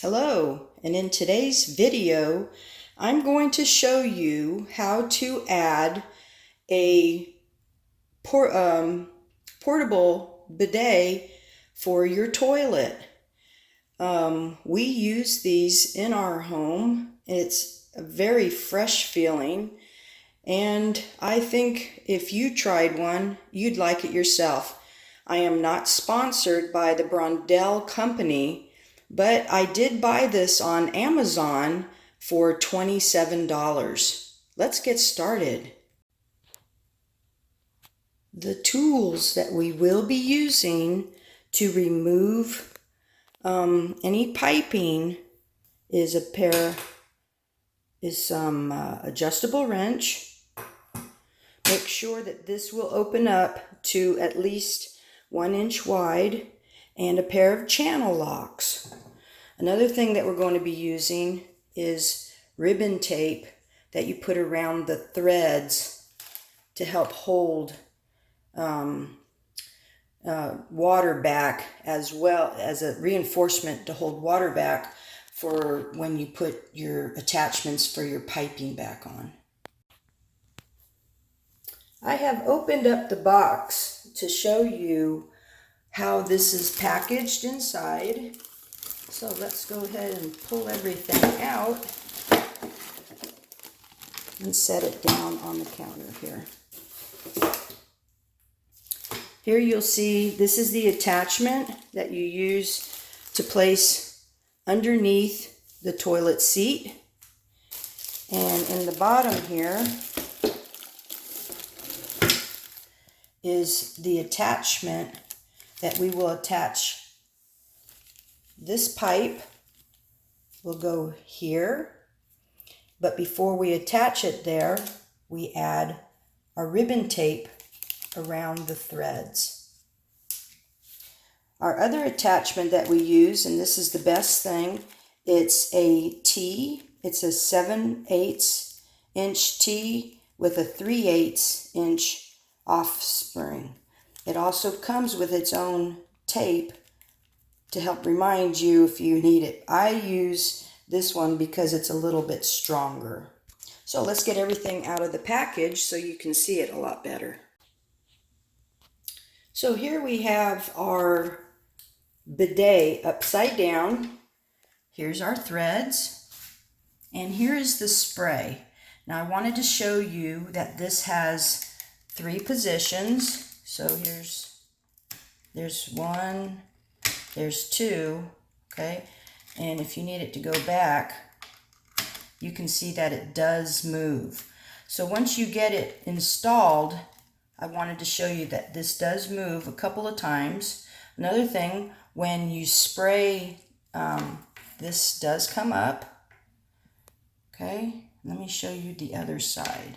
Hello, and in today's video, I'm going to show you how to add a portable bidet for your toilet. We use these in our home. It's a very fresh feeling, and I think if you tried one, you'd like it yourself. I am not sponsored by the Brondell Company, but I did buy this on Amazon for $27. Let's get started. The tools that we will be using to remove any piping is some adjustable wrench. Make sure that this will open up to at least 1 inch wide, and a pair of channel locks. Another thing that we're going to be using is ribbon tape that you put around the threads to help hold water back, as well as a reinforcement to hold water back for when you put your attachments for your piping back on. I have opened up the box to show you how this is packaged inside. So let's go ahead and pull everything out and set it down on the counter here. Here you'll see this is the attachment that you use to place underneath the toilet seat. And in the bottom here is the attachment that we will attach. This pipe will go here, but before we attach it there, we add our ribbon tape around the threads. Our other attachment that we use, and this is the best thing, it's a T. It's a 7/8 inch T with a 3/8 inch offspring. It also comes with its own tape to help remind you if you need it. I use this one because it's a little bit stronger. So let's get everything out of the package so you can see it a lot better. So here we have our bidet upside down. Here's our threads, and here is the spray. Now I wanted to show you that this has 3 positions. So there's 1, there's 2, okay? And if you need it to go back, you can see that it does move. So once you get it installed, I wanted to show you that this does move a couple of times. Another thing, when you spray, this does come up, okay? Let me show you the other side.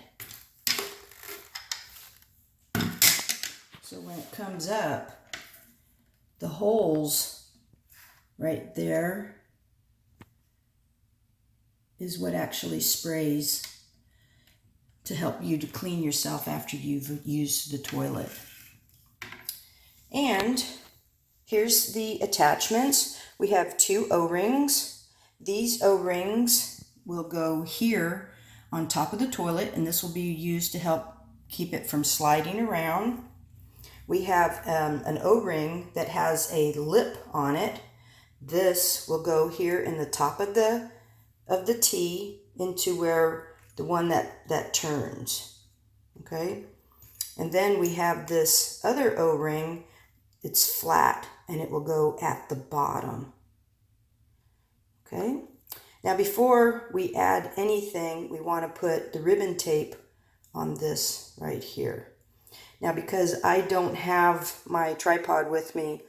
So when it comes up, the holes right there is what actually sprays to help you to clean yourself after you've used the toilet. And here's the attachments. We have 2 O-rings. These O-rings will go here on top of the toilet, and this will be used to help keep it from sliding around. We have an O-ring that has a lip on it. This will go here in the top of the T into where the one that turns, okay? And then we have this other O-ring. It's flat, and it will go at the bottom, okay? Now before we add anything, we want to put the ribbon tape on this right here. Now, because I don't have my tripod with me,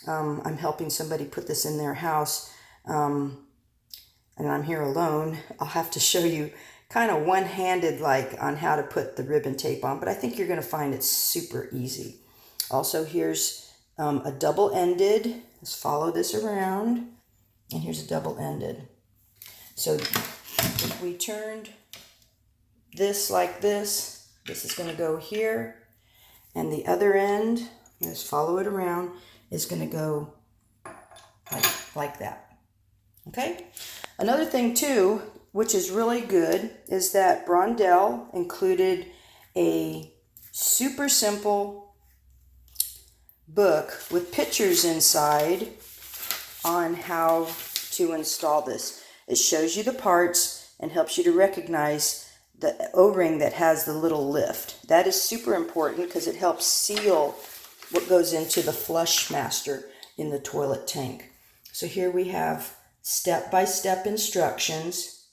I'm helping somebody put this in their house, and I'm here alone. I'll have to show you kind of one-handed like on how to put the ribbon tape on, but I think you're going to find it super easy. Also, here's a double-ended. Let's follow this around, and here's a double-ended. So if we turned this like this, this is going to go here. And the other end, just follow it around, is going to go like that. Okay. Another thing too, which is really good, is that Brondell included a super simple book with pictures inside on how to install this. It shows you the parts and helps you to recognize the O-ring that has the little lift. That is super important because it helps seal what goes into the flush master in the toilet tank. So here we have step-by-step instructions,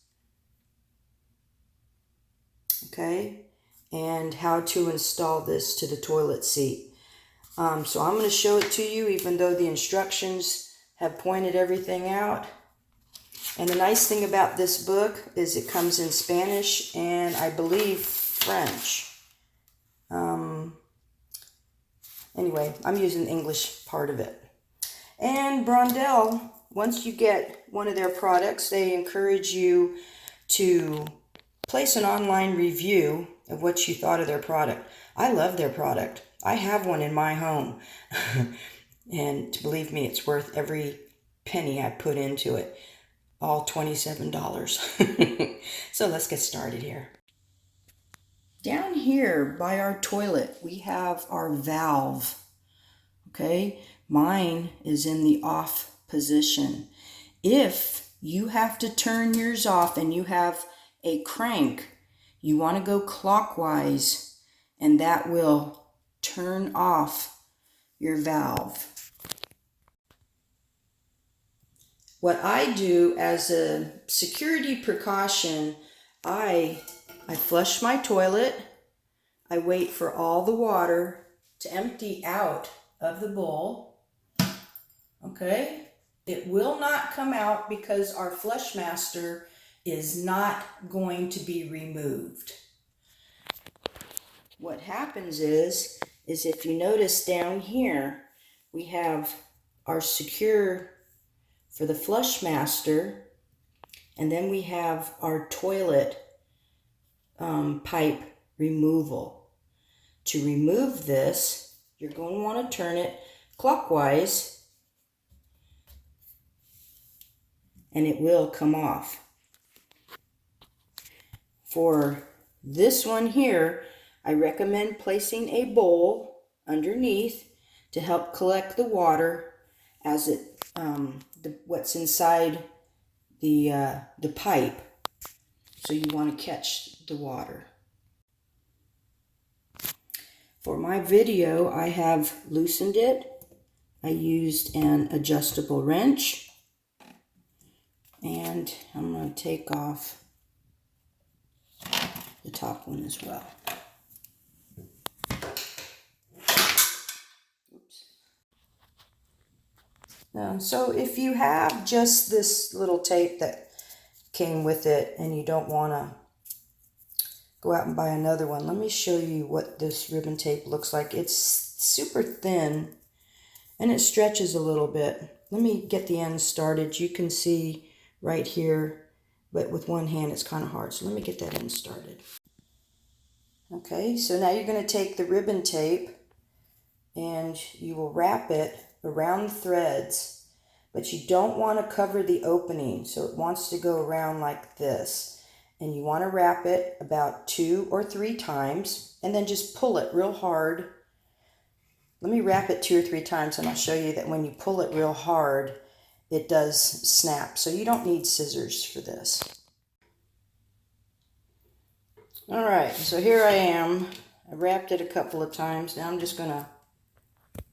okay, and how to install this to the toilet seat. So I'm going to show it to you even though the instructions have pointed everything out. And the nice thing about this book is it comes in Spanish and I believe French. Anyway, I'm using the English part of it. And Brondell, once you get one of their products, they encourage you to place an online review of what you thought of their product. I love their product. I have one in my home. And believe me, it's worth every penny I put into it. All $27. So let's get started here. Down here by our toilet, we have our valve. Okay, mine is in the off position. If you have to turn yours off and you have a crank, you want to go clockwise, and that will turn off your valve. What I do as a security precaution, I flush my toilet. I wait for all the water to empty out of the bowl. Okay? It will not come out because our flush master is not going to be removed. What happens is if you notice down here, we have our secure for the flush master, and then we have our toilet pipe removal. To remove this, you're going to want to turn it clockwise, and it will come off. For this one here, I recommend placing a bowl underneath to help collect the water as it what's inside the pipe. So you want to catch the water. For my video, I have loosened it. I used an adjustable wrench, and I'm going to take off the top one as well. So if you have just this little tape that came with it and you don't want to go out and buy another one, let me show you what this ribbon tape looks like. It's super thin and it stretches a little bit. Let me get the end started. You can see right here, but with one hand it's kind of hard. So let me get that end started. Okay, so now you're going to take the ribbon tape and you will wrap it around the threads, but you don't want to cover the opening, so it wants to go around like this, and you want to wrap it about 2 or 3 times and then just pull it real hard. Let me wrap it 2 or 3 times and I'll show you that when you pull it real hard it does snap, so you don't need scissors for this. Alright, so here I am. I wrapped it a couple of times. Now I'm just going to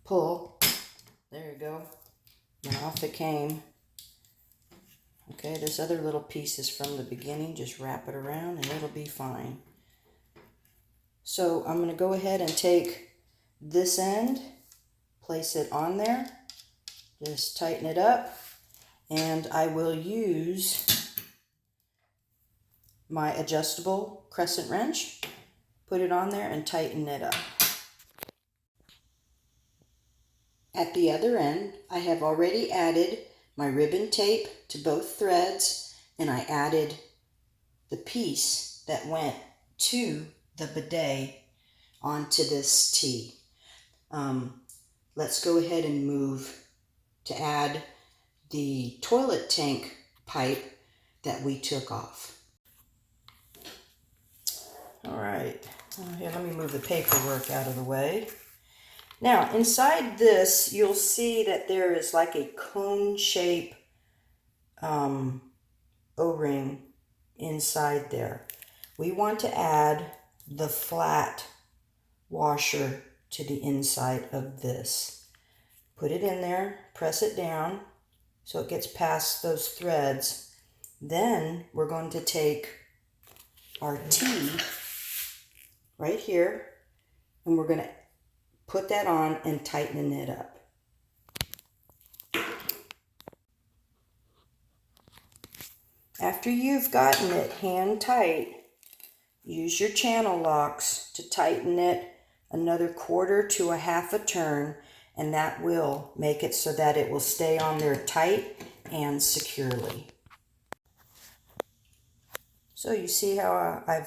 pull. There you go. And off it came. Okay, this other little piece is from the beginning. Just wrap it around and it'll be fine. So I'm going to go ahead and take this end, place it on there, just tighten it up, and I will use my adjustable crescent wrench, put it on there and tighten it up. At the other end, I have already added my ribbon tape to both threads, and I added the piece that went to the bidet onto this T. Let's go ahead and move to add the toilet tank pipe that we took off. All right, here, let me move the paperwork out of the way. Now, inside this, you'll see that there is like a cone shape O-ring inside there. We want to add the flat washer to the inside of this. Put it in there, press it down so it gets past those threads. Then we're going to take our T right here and we're going to put that on and tighten it up. After you've gotten it hand tight, use your channel locks to tighten it another 1/4 to a 1/2 turn, and that will make it so that it will stay on there tight and securely. So you see how I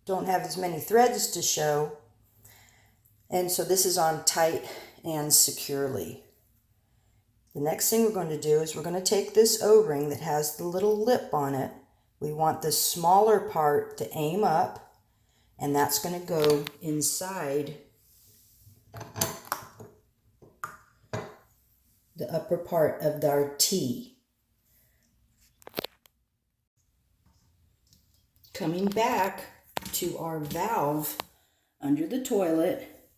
don't have as many threads to show, and so this is on tight and securely. The next thing we're going to do is we're going to take this O-ring that has the little lip on it. We want the smaller part to aim up, and that's going to go inside the upper part of our T. Coming back to our valve under the toilet,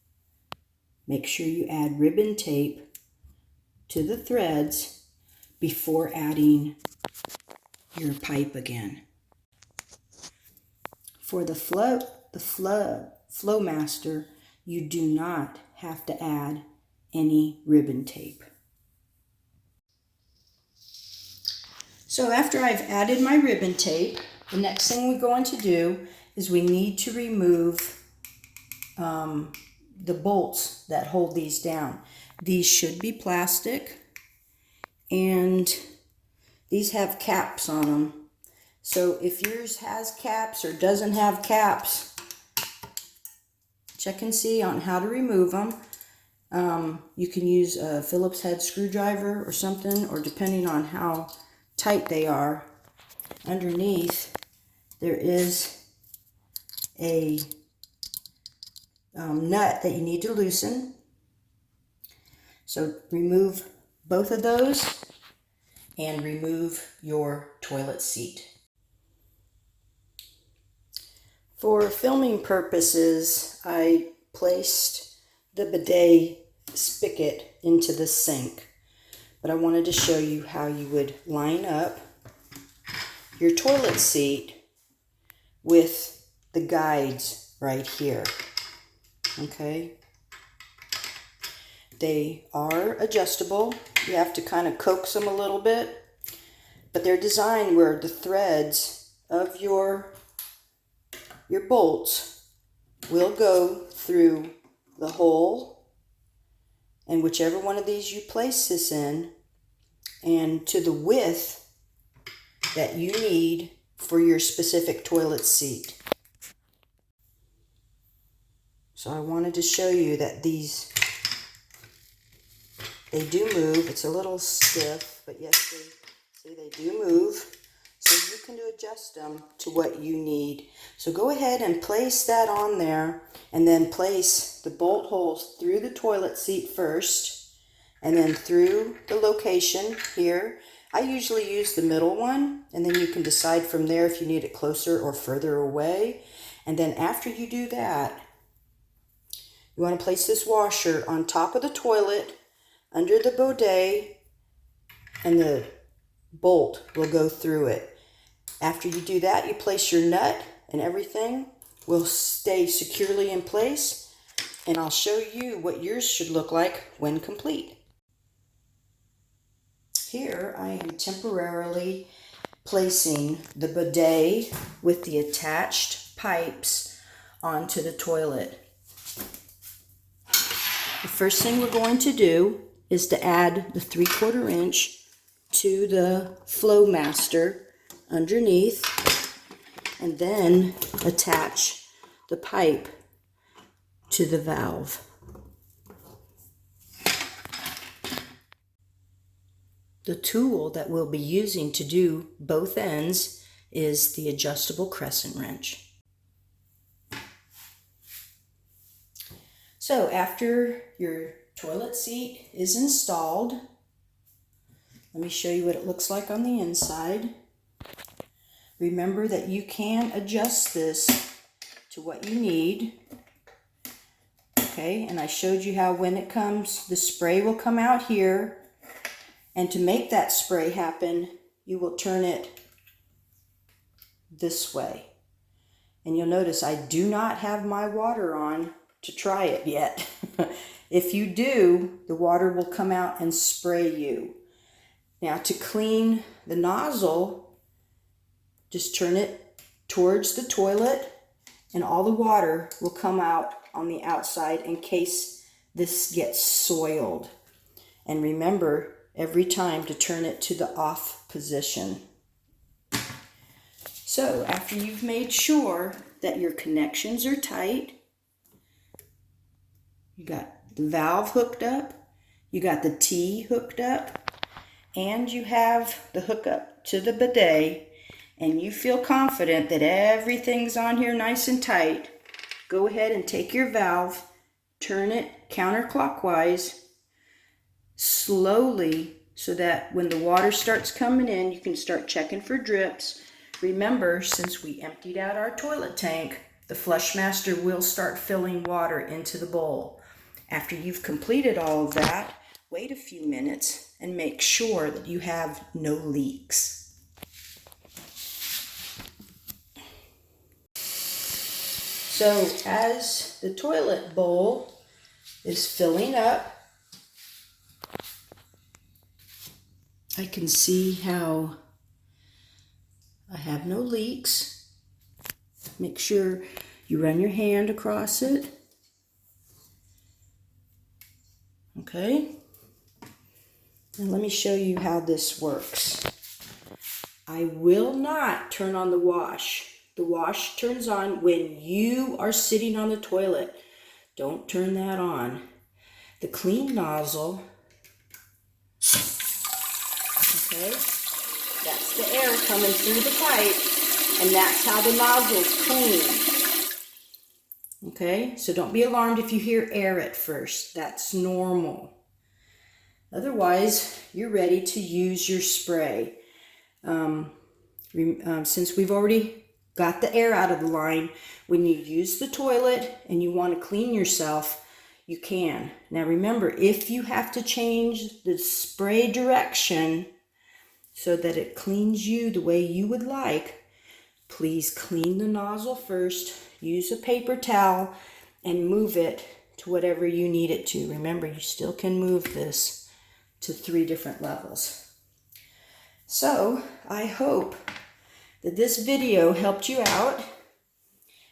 make sure you add ribbon tape to the threads before adding your pipe again. For the flow master, you do not have to add any ribbon tape. So after I've added my ribbon tape, the next thing we're going to do is we need to remove the bolts that hold these down. These should be plastic, and these have caps on them. So if yours has caps or doesn't have caps, check and see on how to remove them. You can use a Phillips head screwdriver or something, or depending on how tight they are. Underneath there is a nut that you need to loosen. So remove both of those and remove your toilet seat. For filming purposes, I placed the bidet spigot into the sink, but I wanted to show you how you would line up your toilet seat with the guides right here. Okay? They are adjustable. You have to kind of coax them a little bit, but they're designed where the threads of your bolts will go through the hole, and whichever one of these you place this in, and to the width that you need for your specific toilet seat. So I wanted to show you that these, they do move. It's a little stiff, but yes, they do move. So you can adjust them to what you need. So go ahead and place that on there, and then place the bolt holes through the toilet seat first, and then through the location here. I usually use the middle one, and then you can decide from there if you need it closer or further away. And then after you do that, you want to place this washer on top of the toilet, under the bidet, and the bolt will go through it. After you do that, you place your nut, and everything will stay securely in place. And I'll show you what yours should look like when complete. Here I am temporarily placing the bidet with the attached pipes onto the toilet. The first thing we're going to do is to add the 3/4 inch to the flow master underneath, and then attach the pipe to the valve. The tool that we'll be using to do both ends is the adjustable crescent wrench. So after your toilet seat is installed, let me show you what it looks like on the inside. Remember that you can adjust this to what you need. Okay, and I showed you how when it comes, the spray will come out here. And to make that spray happen, you will turn it this way. And you'll notice I do not have my water on to try it yet. If you do, the water will come out and spray you. Now to clean the nozzle, just turn it towards the toilet and all the water will come out on the outside in case this gets soiled. And remember, every time to turn it to the off position. So after you've made sure that your connections are tight, you got the valve hooked up, you got the T hooked up, and you have the hookup to the bidet, and you feel confident that everything's on here nice and tight, go ahead and take your valve, turn it counterclockwise, slowly, so that when the water starts coming in, you can start checking for drips. Remember, since we emptied out our toilet tank, the Flushmaster will start filling water into the bowl. After you've completed all of that, wait a few minutes and make sure that you have no leaks. So as the toilet bowl is filling up, I can see how I have no leaks. Make sure you run your hand across it. Okay. And let me show you how this works. I will not turn on the wash. The wash turns on when you are sitting on the toilet. Don't turn that on. The clean nozzle, okay, that's the air coming through the pipe, and that's how the nozzle's clean. Okay, so don't be alarmed if you hear air at first. That's normal. Otherwise, you're ready to use your spray. Since we've already got the air out of the line, when you use the toilet and you want to clean yourself, you can. Now remember, if you have to change the spray direction so that it cleans you the way you would like, please clean the nozzle first, use a paper towel, and move it to whatever you need it to. Remember, you still can move this to 3 different levels. So, I hope that this video helped you out,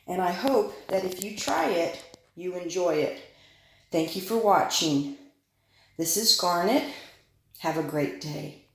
and I hope that if you try it, you enjoy it. Thank you for watching. This is Garnet. Have a great day.